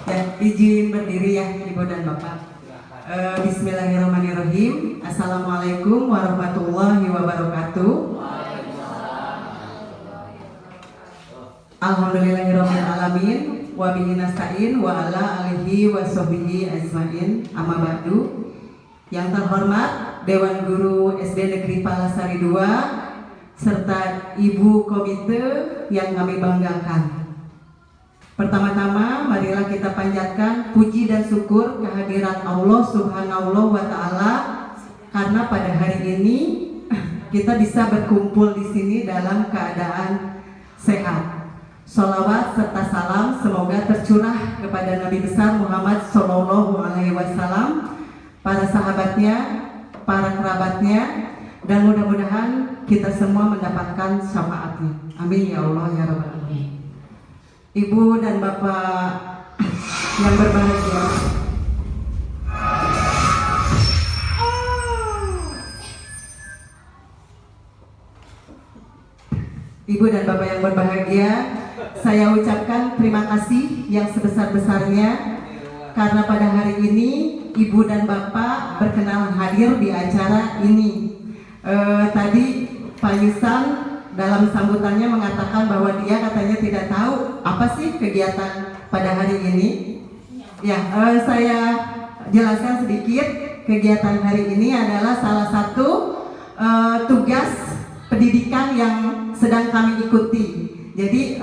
Ya, izin berdiri ya Ibu dan Bapak. Bismillahirrahmanirrahim. Assalamualaikum warahmatullahi wabarakatuh. Alhamdulillahirabbil alamin wa bihi nasta'in wa ala alihi wa sahbihi ajmain. Amma ba'du. Yang terhormat Dewan Guru SD Negeri Palasari II serta Ibu Komite yang kami banggakan. Pertama-tama marilah kita panjatkan puji dan syukur kehadirat Allah Subhanahu wa Ta'ala karena pada hari ini kita bisa berkumpul di sini dalam keadaan sehat. Sholawat serta salam semoga tercurah kepada Nabi besar Muhammad Sallallahu Alaihi Wasallam, para sahabatnya, para kerabatnya, dan mudah-mudahan kita semua mendapatkan syafaatnya. Amin ya Allah ya Rabbal Alamin. Ibu dan Bapak yang berbahagia, Ibu dan Bapak yang berbahagia, saya ucapkan terima kasih yang sebesar-besarnya karena pada hari ini Ibu dan Bapak berkenan hadir di acara ini. Tadi Pak Yusan dalam sambutannya mengatakan bahwa dia katanya tidak tahu apa sih kegiatan pada hari ini. Ya, saya jelaskan sedikit. Kegiatan hari ini adalah salah satu tugas pendidikan yang sedang kami ikuti. Jadi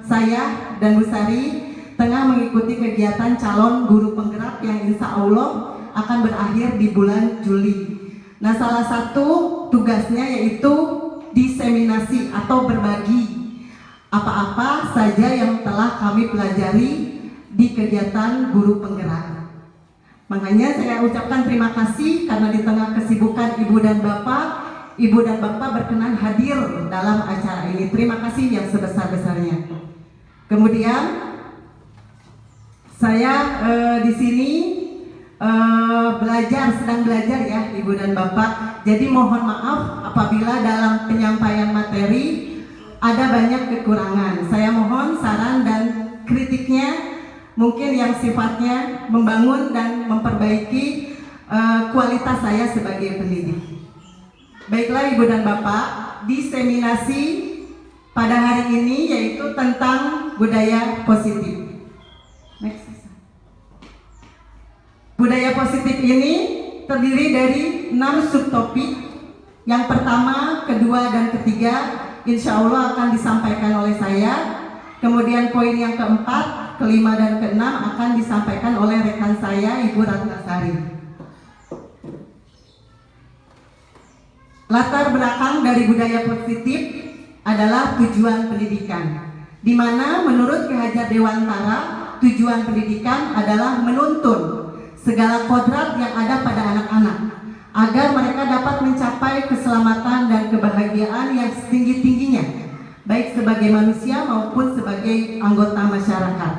saya dan Bu Sari tengah mengikuti kegiatan calon guru penggerak yang insya Allah akan berakhir di bulan Juli. Nah, salah satu tugasnya yaitu diseminasi atau berbagi apa-apa saja yang telah kami pelajari di kegiatan guru penggerak. Makanya saya ucapkan terima kasih karena di tengah kesibukan Ibu dan Bapak berkenan hadir dalam acara ini. Terima kasih yang sebesar-besarnya. Kemudian saya di sini sedang belajar ya Ibu dan Bapak. Jadi mohon maaf apabila dalam penyampaian materi ada banyak kekurangan. Saya mohon saran dan kritiknya mungkin yang sifatnya membangun dan memperbaiki kualitas saya sebagai pendidik. Baiklah Ibu dan Bapak, diseminasi pada hari ini yaitu tentang budaya positif. Next. Budaya positif ini terdiri dari 6 subtopik. Yang pertama, kedua, dan ketiga insya Allah akan disampaikan oleh saya. Kemudian poin yang keempat, kelima, dan keenam akan disampaikan oleh rekan saya Ibu Ratnasari. Latar belakang dari budaya positif adalah tujuan pendidikan, di mana menurut Ki Hajar Dewantara tujuan pendidikan adalah menuntun segala kodrat yang ada pada anak-anak agar mereka dapat mencapai keselamatan dan kebahagiaan yang setinggi-tingginya, baik sebagai manusia maupun sebagai anggota masyarakat.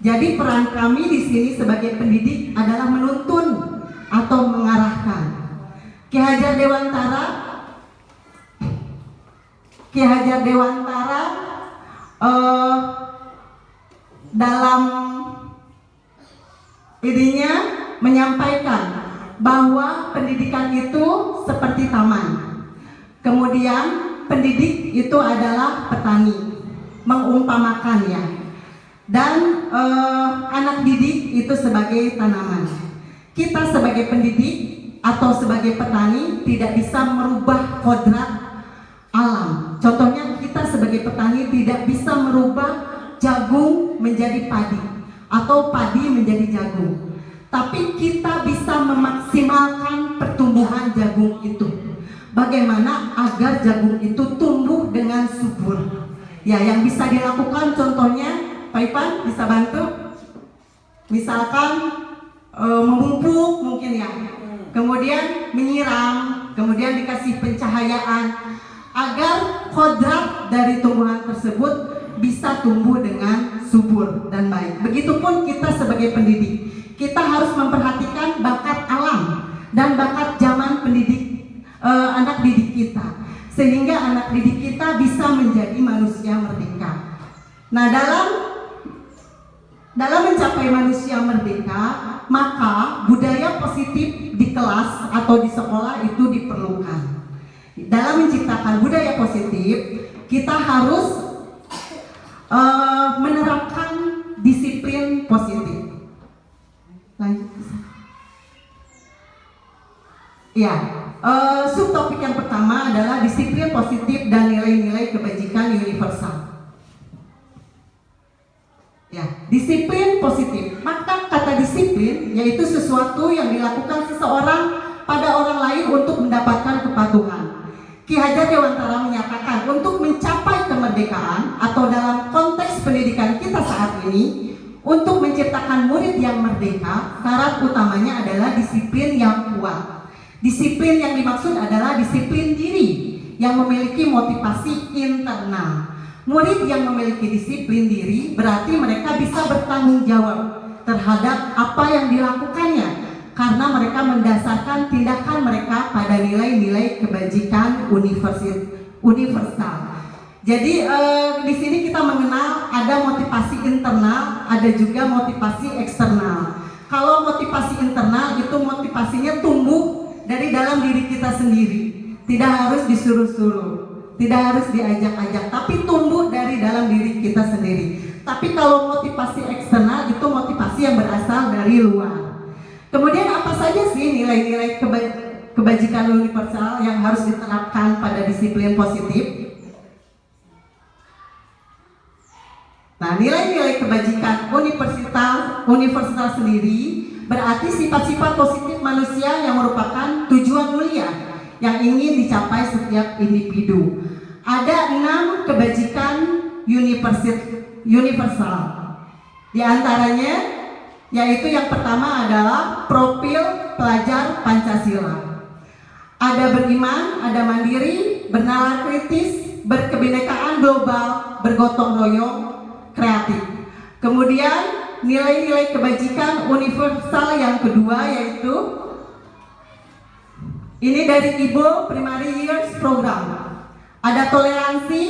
Jadi peran kami di sini sebagai pendidik adalah menuntun atau mengarahkan. Ki Hajar Dewantara dalam idenya menyampaikan bahwa pendidikan itu seperti taman. Kemudian pendidik itu adalah petani, mengumpamakannya. Dan anak didik itu sebagai tanaman. Kita sebagai pendidik atau sebagai petani tidak bisa merubah kodrat alam. Contohnya kita sebagai petani tidak bisa merubah jagung menjadi padi atau padi menjadi jagung. Tapi kita bisa memaksimalkan pertumbuhan jagung itu. Bagaimana agar jagung itu tumbuh dengan subur? Ya, yang bisa dilakukan contohnya, Pak Ipan bisa bantu? Misalkan memupuk mungkin ya. Kemudian menyiram, kemudian dikasih pencahayaan agar kodrat dari tumbuhan tersebut bisa tumbuh dengan subur dan baik. Begitupun kita sebagai pendidik. Kita harus memperhatikan bakat alam dan bakat zaman pendidik anak didik kita, sehingga anak didik kita bisa menjadi manusia merdeka. Nah, dalam dalam mencapai manusia merdeka, maka budaya positif di kelas atau di sekolah itu diperlukan. Dalam menciptakan budaya positif, kita harus menerapkan disiplin positif. Lanjut. Ya, subtopik yang pertama adalah disiplin positif dan nilai-nilai kebajikan universal. Ya, disiplin positif. Maka kata disiplin yaitu sesuatu yang dilakukan seseorang pada orang lain untuk mendapatkan kepatuhan. Ki Hajar Dewantara menyatakan untuk mencapai kemerdekaan atau dalam konteks pendidikan kita saat ini, untuk menciptakan murid yang merdeka, syarat utamanya adalah disiplin yang kuat. Disiplin yang dimaksud adalah disiplin diri yang memiliki motivasi internal. Murid yang memiliki disiplin diri berarti mereka bisa bertanggung jawab terhadap apa yang dilakukannya karena mereka mendasarkan tindakan mereka pada nilai-nilai kebajikan universal. Jadi di sini kita mengenal ada motivasi internal, ada juga motivasi eksternal. Kalau motivasi internal itu motivasinya tumbuh dari dalam diri kita sendiri, tidak harus disuruh-suruh. Tidak harus diajak-ajak, tapi tumbuh dari dalam diri kita sendiri. Tapi kalau motivasi eksternal itu motivasi yang berasal dari luar. Kemudian apa saja sih nilai-nilai kebajikan universal yang harus diterapkan pada disiplin positif? Nah, nilai-nilai kebajikan universal sendiri berarti sifat-sifat positif manusia yang merupakan tujuan mulia yang ingin dicapai setiap individu. Ada 6 kebajikan universal. Di antaranya yaitu yang pertama adalah profil pelajar Pancasila. Ada beriman, ada mandiri, bernalar kritis, berkebinekaan global, bergotong royong, kreatif. Kemudian nilai-nilai kebajikan universal yang kedua yaitu ini dari IBO Primary Years Program. Ada toleransi,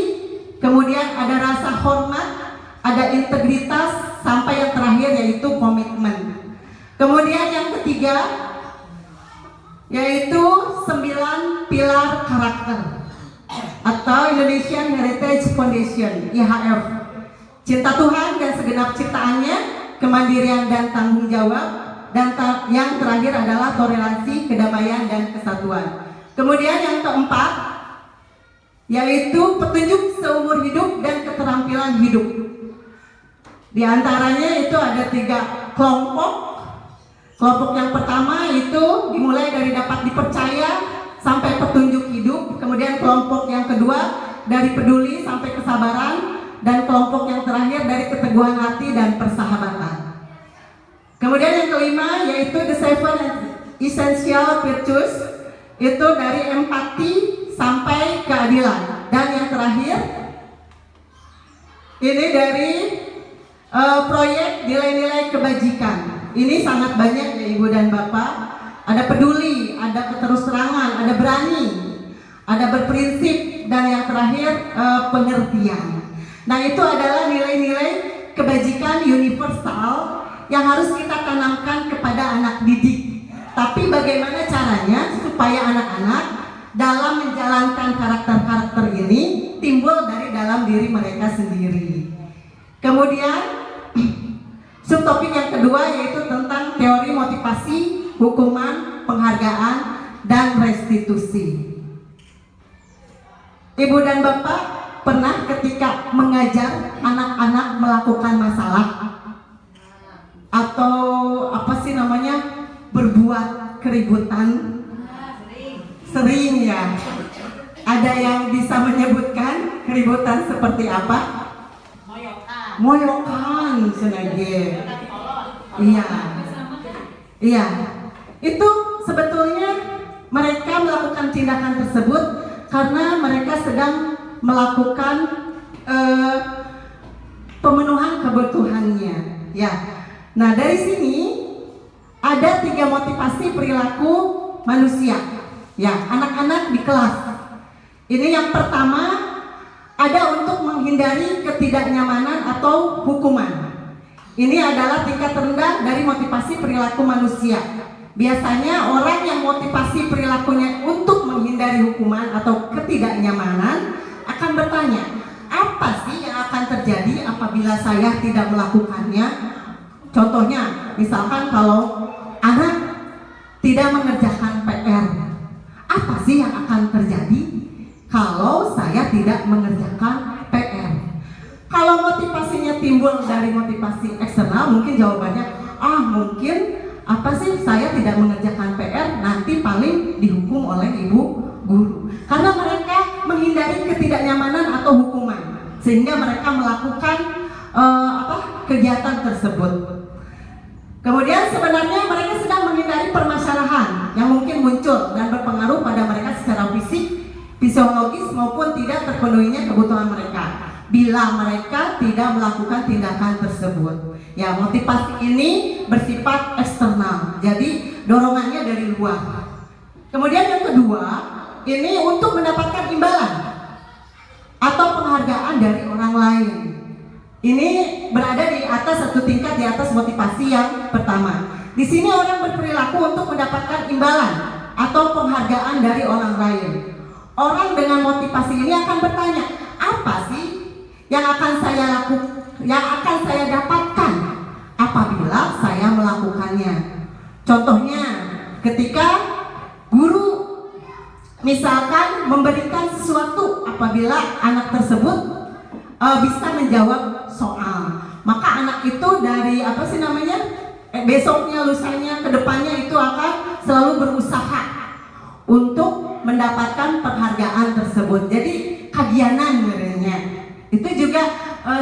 kemudian ada rasa hormat, ada integritas, sampai yang terakhir yaitu komitmen. Kemudian yang ketiga yaitu 9 pilar karakter atau Indonesian Heritage Foundation (IHF). Cinta Tuhan dan segenap ciptaannya, kemandirian dan tanggung jawab, dan yang terakhir adalah toleransi, kedamaian, dan kesatuan. Kemudian yang keempat yaitu petunjuk seumur hidup dan keterampilan hidup. Di antaranya itu ada 3 kelompok. Kelompok yang pertama itu dimulai dari dapat dipercaya sampai petunjuk hidup. Kemudian kelompok yang kedua dari peduli sampai kesabaran, dan kelompok yang terakhir dari keteguhan hati dan persahabatan. Kemudian yang kelima yaitu the 7 essential virtues, itu dari empati sampai keadilan. Dan yang terakhir ini dari proyek nilai-nilai kebajikan. Ini sangat banyak ya Ibu dan Bapak. Ada peduli, ada keterus-terangan, ada berani, ada berprinsip, dan yang terakhir pengertian. Nah, itu adalah nilai-nilai kebajikan universal yang harus kita tanamkan kepada anak didik. Tapi bagaimana caranya supaya anak-anak dalam menjalankan karakter-karakter ini timbul dari dalam diri mereka sendiri. Kemudian subtopik yang kedua yaitu tentang teori motivasi, hukuman, penghargaan, dan restitusi. Ibu dan Bapak pernah ketika mengajar anak-anak melakukan masalah atau berbuat keributan? Sering ya. Ada yang bisa menyebutkan keributan seperti apa? Moyokan senage. Iya. Itu sebetulnya mereka melakukan tindakan tersebut karena mereka sedang melakukan pemenuhan kebutuhannya. Ya. Nah, dari sini ada 3 motivasi perilaku manusia. Ya, anak-anak di kelas. Ini yang pertama ada untuk menghindari ketidaknyamanan atau hukuman. Ini adalah tingkat rendah dari motivasi perilaku manusia. Biasanya orang yang motivasi perilakunya untuk menghindari hukuman atau ketidaknyamanan akan bertanya, apa sih yang akan terjadi apabila saya tidak melakukannya? Contohnya, misalkan kalau anak tidak mengerjakan PR, apa sih yang akan terjadi kalau saya tidak mengerjakan PR? Kalau motivasinya timbul dari motivasi eksternal, mungkin jawabannya, mungkin apa sih saya tidak mengerjakan PR, nanti paling dihukum oleh ibu guru. Karena mereka menghindari ketidaknyamanan atau hukuman, sehingga mereka melakukan kegiatan tersebut. Kemudian sebenarnya mereka sedang menghindari permasalahan yang mungkin muncul dan berpengaruh pada mereka secara fisik, fisiologis maupun tidak terpenuhinya kebutuhan mereka bila mereka tidak melakukan tindakan tersebut. Ya, motivasi ini bersifat eksternal, jadi dorongannya dari luar. Kemudian yang kedua, ini untuk mendapatkan imbalan atau penghargaan dari orang lain. Ini berada di atas satu tingkat di atas motivasi yang pertama. Di sini orang berperilaku untuk mendapatkan imbalan atau penghargaan dari orang lain. Orang dengan motivasi ini akan bertanya, apa sih yang akan saya lakukan, yang akan saya dapatkan apabila saya melakukannya? Contohnya, ketika guru misalkan memberikan sesuatu apabila anak tersebut bisa menjawab soal, maka anak itu dari besoknya, lusanya, kedepannya itu akan selalu berusaha untuk mendapatkan penghargaan tersebut. Jadi kagianan sebenarnya. Itu juga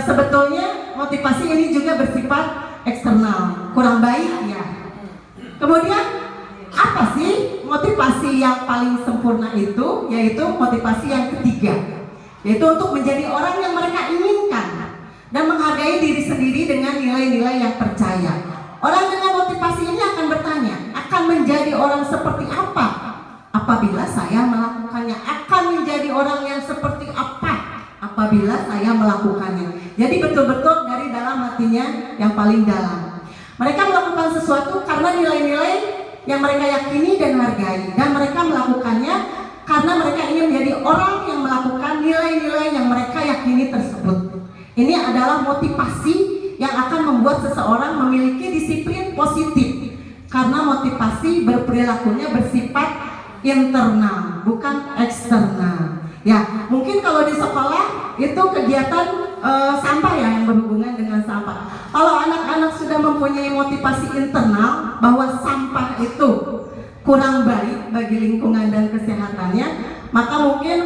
sebetulnya motivasi ini juga bersifat eksternal, kurang baik ya. Kemudian apa sih motivasi yang paling sempurna itu? Yaitu motivasi yang ketiga, yaitu untuk menjadi orang yang mereka inginkan dan menghargai diri sendiri dengan nilai-nilai yang percaya. Orang dengan motivasi ini akan bertanya, akan menjadi orang seperti apa apabila saya melakukannya? Akan menjadi orang yang seperti apa apabila saya melakukannya? Jadi betul-betul dari dalam hatinya yang paling dalam. Mereka melakukan sesuatu karena nilai-nilai yang mereka yakini dan hargai, dan mereka melakukannya karena mereka ingin menjadi orang yang melakukan nilai-nilai yang mereka yakini tersebut. Ini adalah motivasi yang akan membuat seseorang memiliki disiplin positif, karena motivasi berperilakunya bersifat internal, bukan eksternal. Ya, mungkin kalau di sekolah itu kegiatan sampah ya, yang berhubungan dengan sampah. Kalau anak-anak sudah mempunyai motivasi internal bahwa sampah itu kurang baik bagi lingkungan dan kesehatannya, maka mungkin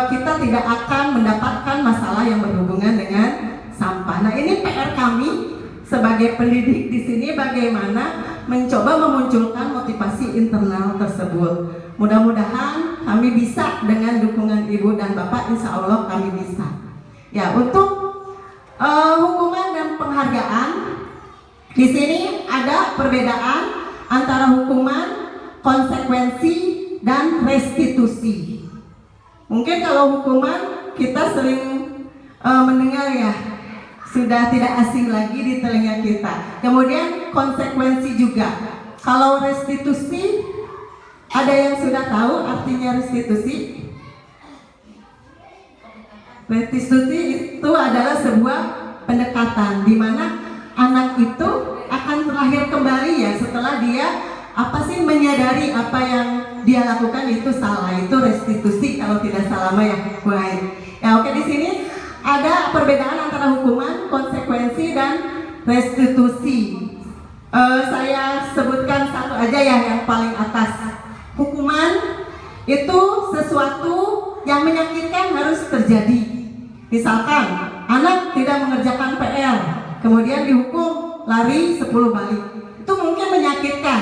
kita tidak akan mendapatkan masalah yang berhubungan dengan sampah. Nah, ini PR kami sebagai pendidik di sini, bagaimana mencoba memunculkan motivasi internal tersebut. Mudah-mudahan kami bisa dengan dukungan Ibu dan Bapak, insya Allah kami bisa. Ya, untuk hukuman dan penghargaan, di sini ada perbedaan antara hukuman, konsekuensi, dan restitusi. Mungkin kalau hukuman kita sering mendengar ya, sudah tidak asing lagi di telinga kita. Kemudian konsekuensi juga. Kalau restitusi, ada yang sudah tahu artinya restitusi? Restitusi itu adalah sebuah pendekatan di mana anak itu akan terlahir kembali ya, setelah dia menyadari apa yang dia lakukan itu salah. Itu restitusi kalau tidak salah ya. Baik. Ya, oke, di sini ada perbedaan antara hukuman, konsekuensi, dan restitusi. Saya sebutkan satu aja ya, yang paling atas. Hukuman itu sesuatu yang menyakitkan harus terjadi. Misalkan anak tidak mengerjakan PR, kemudian dihukum lari 10 balik. Itu mungkin menyakitkan,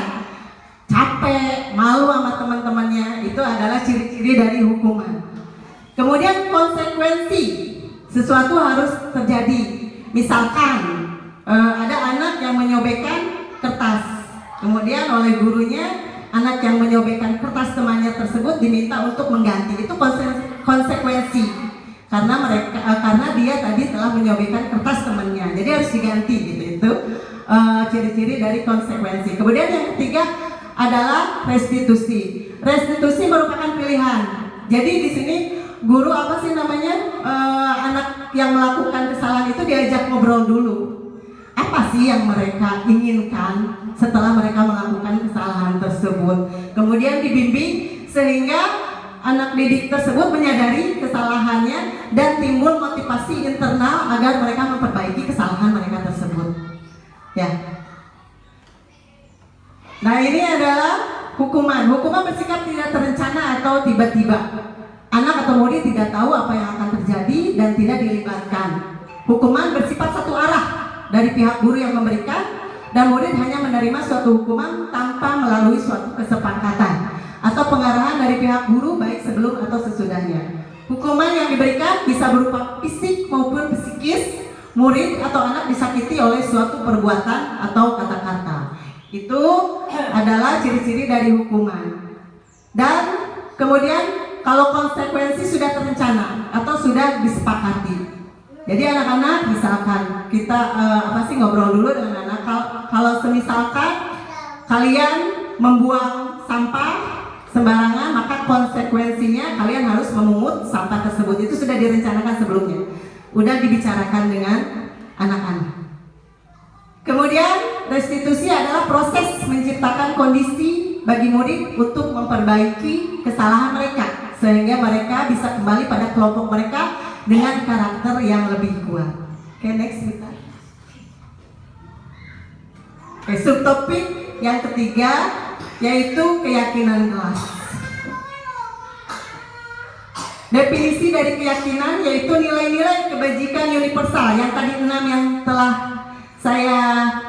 capek, malu sama teman-temannya. Itu adalah ciri-ciri dari hukuman. Kemudian konsekuensi, sesuatu harus terjadi. Misalkan ada anak yang menyobekkan kertas, kemudian oleh gurunya anak yang menyobekkan kertas temannya tersebut diminta untuk mengganti. Itu konsekuensi. karena dia tadi telah menyobekan kertas temannya, jadi harus diganti gitu. Itu ciri-ciri dari konsekuensi. Kemudian yang ketiga adalah restitusi. Restitusi merupakan pilihan. Jadi di sini guru apa sih namanya, anak yang melakukan kesalahan itu diajak ngobrol dulu. Apa sih yang mereka inginkan setelah mereka melakukan kesalahan tersebut? Kemudian dibimbing sehingga anak didik tersebut menyadari kesalahannya dan timbul motivasi internal agar mereka memperbaiki kesalahan mereka tersebut. Ya. Nah, ini adalah hukuman. Hukuman bersikap tidak terencana atau tiba-tiba. Anak atau murid tidak tahu apa yang akan terjadi dan tidak dilibatkan. Hukuman bersifat satu arah dari pihak guru yang memberikan, dan murid hanya menerima suatu hukuman tanpa melalui suatu kesepakatan atau pengarahan dari pihak guru baik sebelum atau sesudahnya. Hukuman yang diberikan bisa berupa fisik maupun psikis. Murid atau anak disakiti oleh suatu perbuatan atau kata-kata. Itu adalah ciri-ciri dari hukuman. Dan kemudian kalau konsekuensi sudah terencana atau sudah disepakati. Jadi anak-anak, misalkan kita ngobrol dulu dengan anak, kalau semisalkan kalian membuang sampah sembarangan, maka konsekuensinya kalian harus memungut sampah tersebut. Itu sudah direncanakan sebelumnya, udah dibicarakan dengan anak-anak. Kemudian restitusi adalah proses menciptakan kondisi bagi murid untuk memperbaiki kesalahan mereka sehingga mereka bisa kembali pada kelompok mereka dengan karakter yang lebih kuat. Oke, next kita. Oke, subtopik yang ketiga yaitu keyakinan kelas. Definisi dari keyakinan yaitu nilai-nilai kebajikan universal yang tadi 6 yang telah saya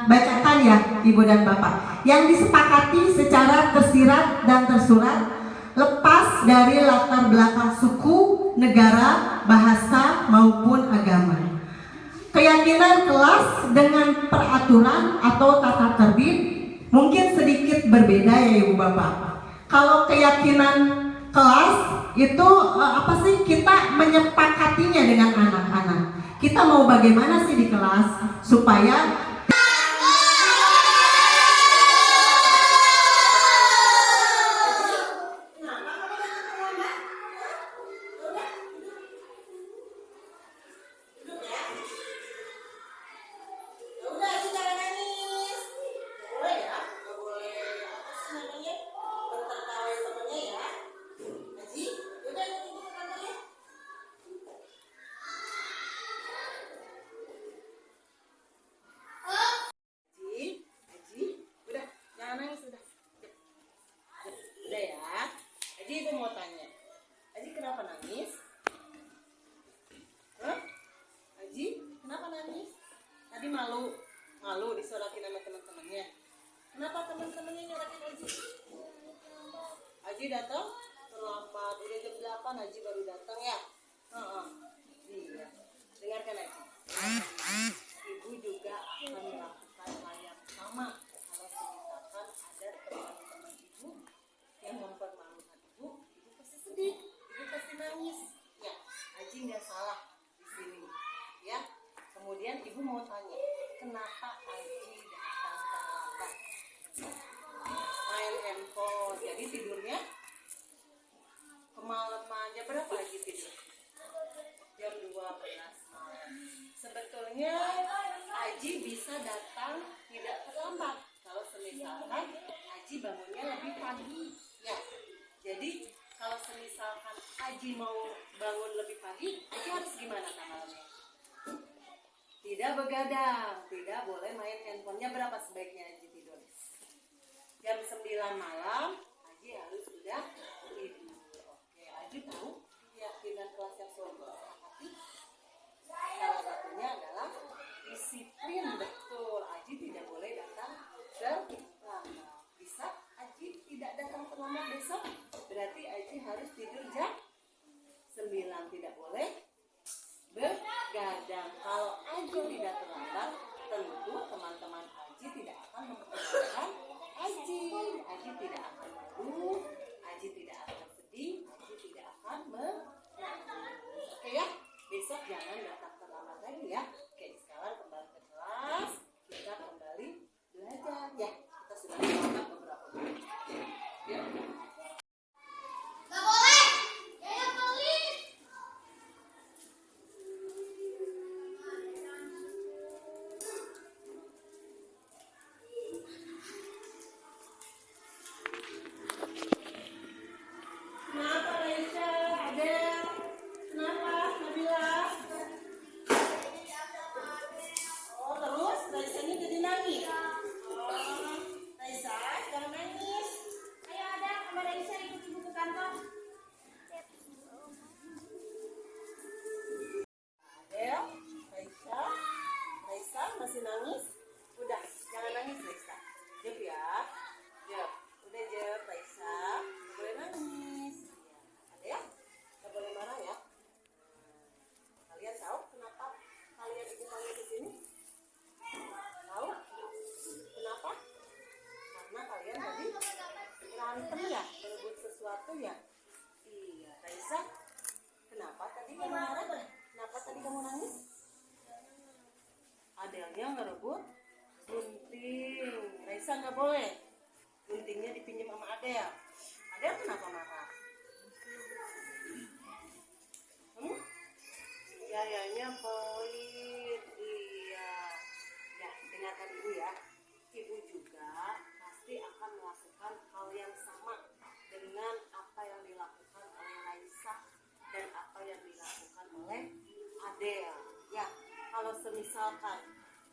bacakan ya Ibu dan Bapak, yang disepakati secara tersirat dan tersurat lepas dari latar belakang suku, negara, bahasa maupun agama. Keyakinan kelas dengan peraturan atau tata tertib mungkin sedikit berbeda ya Ibu Bapak. Kalau keyakinan kelas itu kita menyepakatinya dengan anak-anak. Kita mau bagaimana sih di kelas supaya malu disorakin sama teman-temannya. Kenapa teman-temannya nyorakin Aji? Aji datang terlambat, udah jam 8 Aji baru datang ya. Iya. Dengarkan Aji. Ibu juga akan melakukan hal yang sama kalau misalkan ada teman-teman ibu yang mempermalukan ibu pasti sedih, ibu pasti nangis. Ya, Aji nggak salah di sini. Ya. Kemudian ibu mau tanya, kenapa Aji datang terlambat? Main handphone, jadi tidurnya kemalaman. Jam berapa Aji tidur? Jam 12 malam. Sebetulnya Aji bisa datang tidak terlambat kalau semisalkan Aji bangunnya lebih pagi. Ya, jadi kalau semisalkan Aji mau bangun lebih pagi, Aji harus gimana malamnya? Tidak begadang, tidak boleh main handphonenya. Berapa sebaiknya Aji tidur? Jam 9 malam Aji harus sudah tidur. Oke, Aji tahu keyakinan kelas yang sudah disepakati. Salah satunya adalah disiplin, betul. Aji tidak boleh datang terlambat. Bisa Aji tidak datang terlambat besok? Berarti Aji harus tidur jam 9, tidak boleh begadang. Kalau Aji tidak terlambat, tentu teman-teman Aji tidak akan memperhatikan Aji. Aji tidak akan malu, Aji tidak akan sedih, Aji tidak akan menangis. Oke ya? nangis? Udah, jangan nangis Raisa. Jep ya. Jep. Udah Jep, Raisa. Gak boleh nangis. Ya. Ada ya? Gak boleh marah ya. Kalian tahu kenapa kalian ibu panggil ke sini? Tahu? Kenapa? Karena kalian tadi berantem ya, berebut sesuatu ya. Iya, Raisa. Kenapa tadi kamu marah? Kenapa tadi kamu nangis? Adelnya ngerebut gunting. Raisa nggak boleh. Guntingnya dipinjam sama Adel. Adel kenapa marah? Yayanya pelit. Iya. Ya, dengarkan ibu ya. Ibu juga pasti akan melakukan hal yang sama dengan apa yang dilakukan oleh Raisa dan apa yang dilakukan oleh Adel. Ya, kalau semisalkan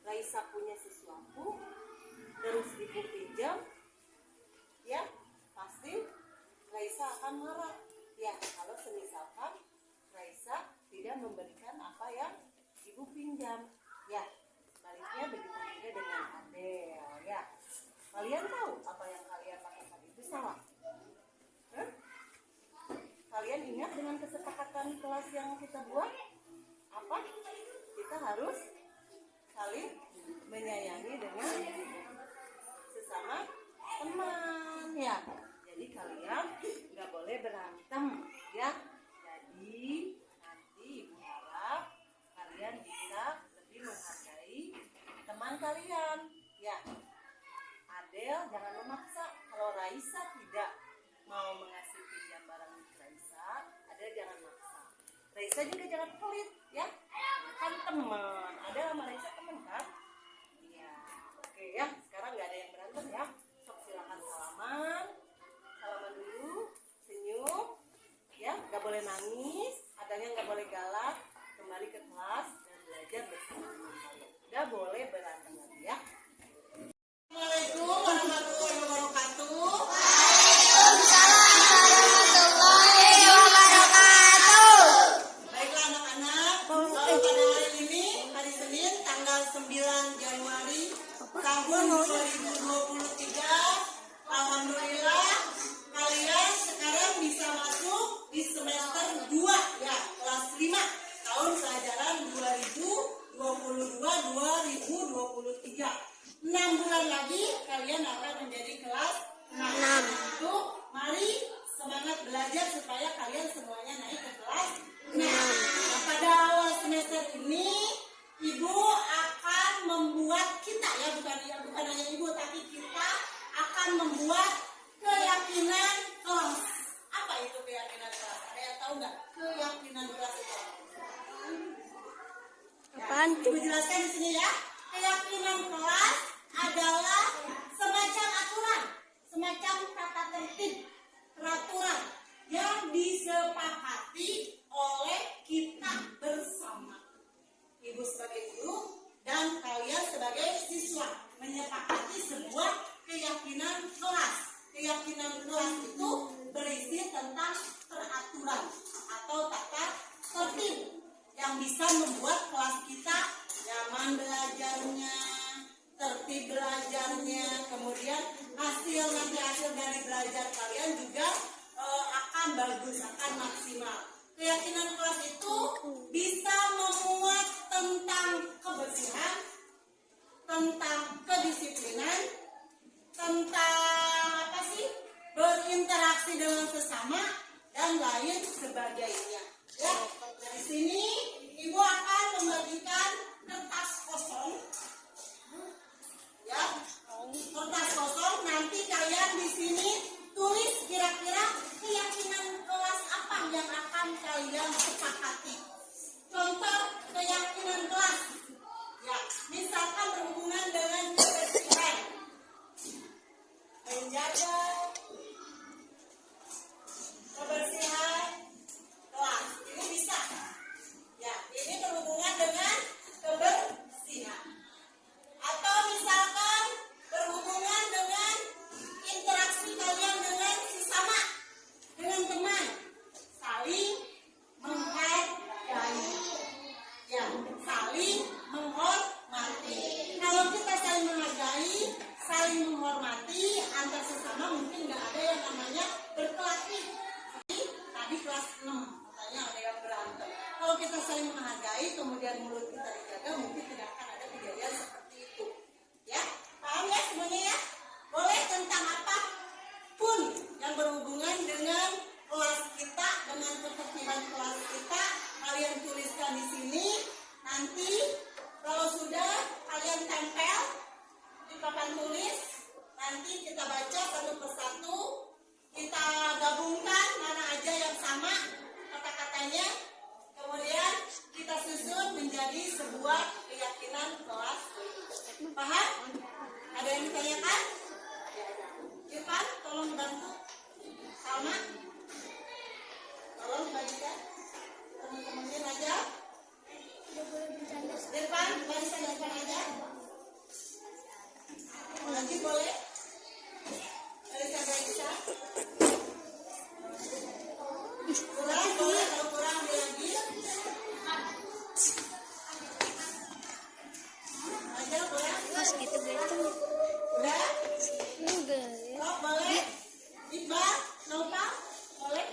Raisa punya sesuatu terus ibu pinjam, ya pasti Raisa akan marah. Ya, kalau semisalkan Raisa tidak memberikan apa yang ibu pinjam, ya sebaliknya begitu juga dengan Adel. Ya, kalian tahu apa yang kalian lakukan itu salah? Kalian ingat dengan kesepakatan kelas yang kita buat? Apa? Kita harus saling menyayangi dengan sesama teman ya. Jadi kalian nggak boleh berantem ya. Jadi nanti ibu harap kalian bisa lebih menghargai teman kalian ya. Adel jangan memaksa. Kalau Raisa tidak mau mengasih pinjam barang Raisa, Adel jangan maksa. Raisa juga jangan pelit ya. Kan teman. Adel sama Raisa teman kan? Iya. Oke ya. Sekarang nggak ada yang berantem ya. Sok silakan salaman. Salaman dulu. Senyum. Ya. Nggak boleh nangis. Adanya nggak boleh galak. Kembali ke kelas dan belajar bersama teman kalian. Nggak boleh berantem lagi ya. Assalamualaikum warahmatullahi wabarakatuh. Waalaikumsalam warahmatullahi wabarakatuh. Baiklah anak-anak, pada hari ini, hari Senin, tanggal 9 Januari tahun 2023, alhamdulillah kalian sekarang bisa masuk di semester 2 ya, kelas 5 tahun pelajaran 2022-2023. 6 bulan lagi kalian akan menjadi kelas 6. Itu mari semangat belajar supaya kalian semuanya naik ke kelas 6. Nah, pada awal semester ini ibu akan membuat kita ya, bukan hanya ibu tapi kita akan membuat keyakinan kelas. Apa itu keyakinan kelas? Ada yang tahu nggak keyakinan kelas itu? Apaan Ibu jelaskan di sini ya. Keyakinan kelas adalah semacam aturan, semacam tata tertib, peraturan yang disepakati oleh kita bersama. Ibu sebagai guru dan kalian sebagai siswa menyepakati sebuah keyakinan kelas. Keyakinan kelas itu berisi tentang peraturan atau tata tertib yang bisa membuat kelas kita nyaman belajarnya, tertib belajarnya, kemudian hasil dari belajar kalian juga akan bagus, akan maksimal. Keyakinan kelas itu bisa memuat tentang kebersihan, tentang kedisiplinan, tentang apa sih? Berinteraksi dengan sesama dan lain sebagainya. Ya, dari sini ibu akan membagikan kertas kosong. Ya, kertas kosong. Nanti kalian di sini tulis kira-kira keyakinan kelas apa yang akan kalian sepakati. Contoh keyakinan kelas. Ya, misalkan berhubungan dengan kebersihan, menjaga kebersihan kelas. Ini bisa. Ya, ini berhubungan dengan kebersihan. baik, kemudian mulut kita dijaga, mungkin tidak akan ada kejadian seperti itu. Ya, paham ya semuanya ya? Boleh tentang apapun yang berhubungan dengan kelas kita, dengan ketertiban kelas kita, kalian tuliskan di sini. Nanti kalau sudah kalian tempel di papan tulis, nanti kita baca satu persatu, kita gabungkan mana aja yang sama kata-katanya, kemudian kita susun menjadi sebuah keyakinan kelas. Paham? Ada yang ditanyakan? Irfan, tolong bantu. Salma, tolong bagikan teman-temannya aja. Irfan, barisan depan aja. Lagi boleh? Barisan. Kurang boleh, kalau kurang lagi. Aja boleh? Mas gitu gitu. Udah? Enggak ya. Oh, boleh? Iqbal, Nova, boleh?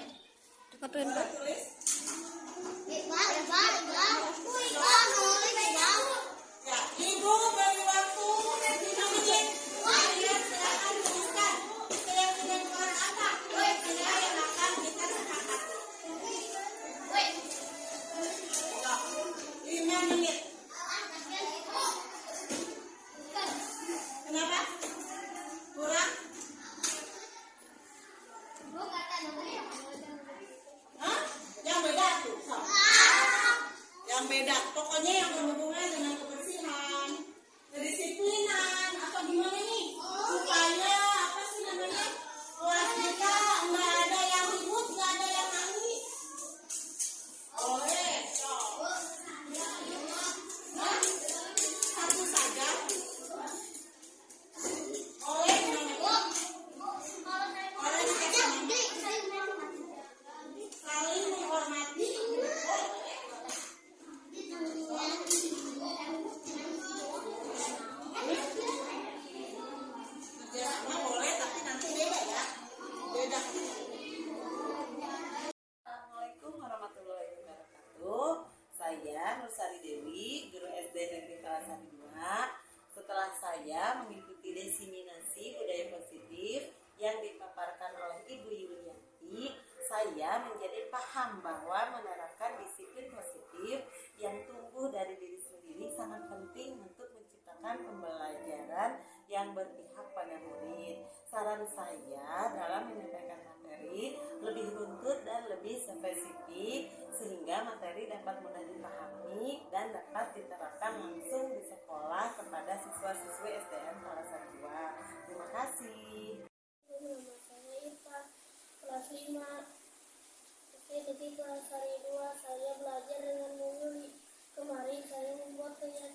Tukerin Boleh Pak. tulis? Iqbal. Ya, Ibu beri waktu 5 menit. Kalian silakan tuliskan keyakinan kelas apa yang akan kita sepakati. 5 menit. Kenapa? Kurang? Hah? Yang beda tuh. So. Yang beda. Pokoknya yang berhubungan dengan kebersihan, kedisiplinan, atau gimana nih? Supaya apa sih namanya? Kelas kita nggak ada yang ribut, nggak ada yang nangis. Boleh. So. Hah? Satu saja. Boleh gimana? Boleh dikasih nama? Saling menghormati. Boleh. Kerjasama boleh, tapi nanti beda ya. Beda. Assalamualaikum warahmatullahi wabarakatuh. Saya Nursari Dewi, guru SD Negeri Kalasari 2. Setelah saya mengikuti diseminasi budaya positif yang dipaparkan oleh Ibu Yulianti, saya menjadi paham bahwa menerapkan disiplin positif yang tumbuh dari diri sendiri sangat penting untuk menciptakan pembelajaran yang berpihak pada murid. Saran saya dalam menyampaikan materi lebih runtut dan lebih spesifik sehingga materi dapat mudah dipahami dan dapat diterapkan langsung di sekolah kepada siswa-siswi SDN Kalasari 2. Terima kasih. Nama saya Irfan, kelas 5 SD Negeri Kalasari 2. Saya belajar dengan mengulik. Kemarin saya membuat keyakinan